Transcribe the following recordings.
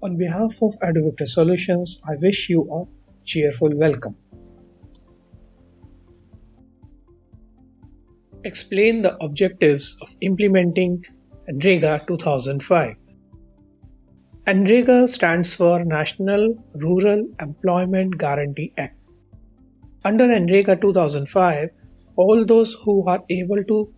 On behalf of Eduvictor Solutions, I wish you a cheerful welcome. Explain the objectives of implementing NREGA 2005. NREGA stands for National Rural Employment Guarantee Act. Under NREGA 2005, all those who are able to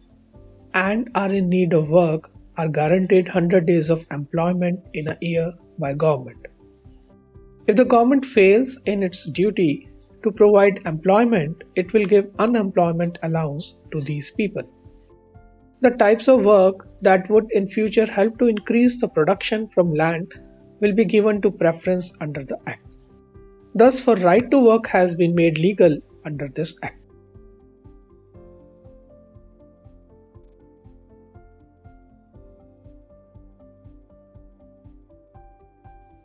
and are in need of work are guaranteed 100 days of employment in a year by government. If the government fails in its duty to provide employment, it will give unemployment allowance to these people. The types of work that would in future help to increase the production from land will be given to preference under the Act. Thus, for right to work has been made legal under this Act.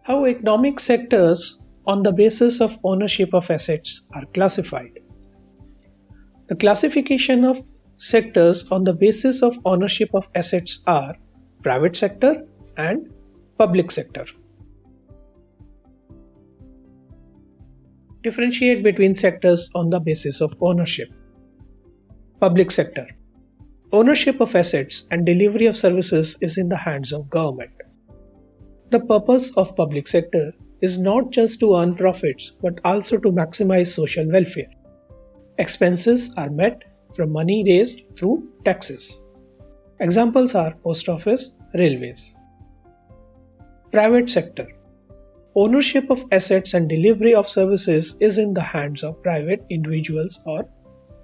How economic sectors on the basis of ownership of assets are classified. The classification of sectors on the basis of ownership of assets are private sector and public sector. Differentiate between sectors on the basis of ownership. Public sector. Ownership of assets and delivery of services is in the hands of government. The purpose of public sector is not just to earn profits but also to maximize social welfare. Expenses are met from money raised through taxes. Examples are post office, railways. Private sector. Ownership of assets and delivery of services is in the hands of private individuals or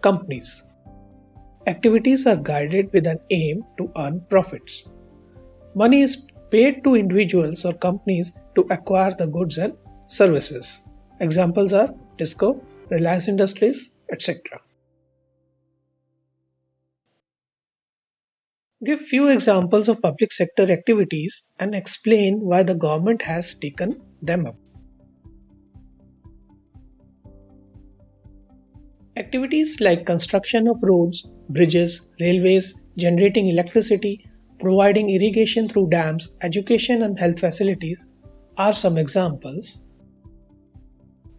companies. Activities are guided with an aim to earn profits. Money is paid to individuals or companies to acquire the goods and services. Examples are Tisco, Reliance Industries, etc. Give few examples of public sector activities and explain why the government has taken them up. Activities like construction of roads, bridges, railways, generating electricity, providing irrigation through dams, education and health facilities are some examples.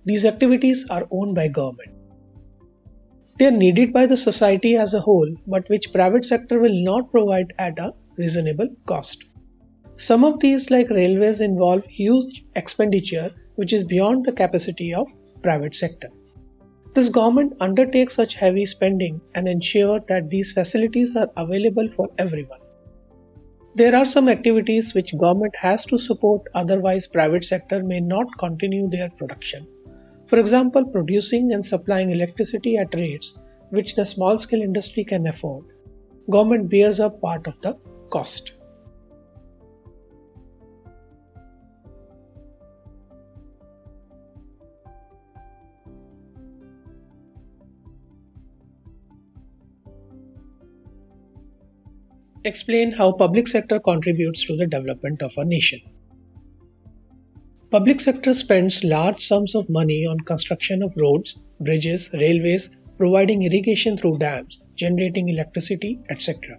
These activities are owned by government. They are needed by the society as a whole, but which private sector will not provide at a reasonable cost. Some of these, like railways, involve huge expenditure which is beyond the capacity of private sector. This government undertakes such heavy spending and ensure that these facilities are available for everyone. There are some activities which government has to support, otherwise private sector may not continue their production. For example, producing and supplying electricity at rates which the small-scale industry can afford. Government bears a part of the cost. Explain how public sector contributes to the development of a nation. Public sector spends large sums of money on construction of roads, bridges, railways, providing irrigation through dams, generating electricity, etc.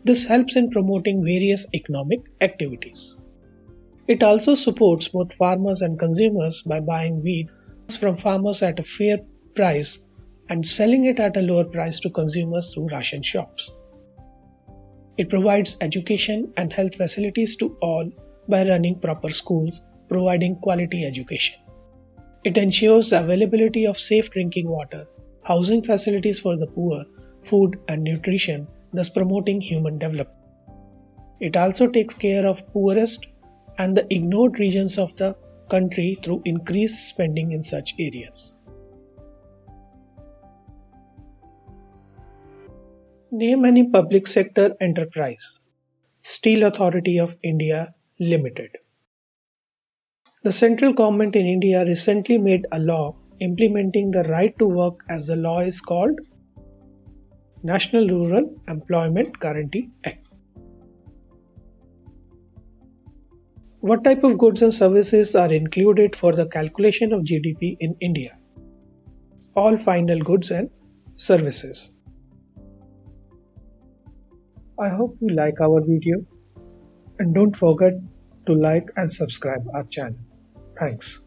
This helps in promoting various economic activities. It also supports both farmers and consumers by buying wheat from farmers at a fair price and selling it at a lower price to consumers through ration shops. It provides education and health facilities to all by running proper schools, providing quality education. It ensures the availability of safe drinking water, housing facilities for the poor, food and nutrition, thus promoting human development. It also takes care of poorest and the ignored regions of the country through increased spending in such areas. Name any public sector enterprise. Steel Authority of India Limited. The central government in India recently made a law implementing the right to work, as the law is called National Rural Employment Guarantee Act. What type of goods and services are included for the calculation of GDP in India? All final goods and services. I hope you like our video and don't forget to like and subscribe our channel. Thanks.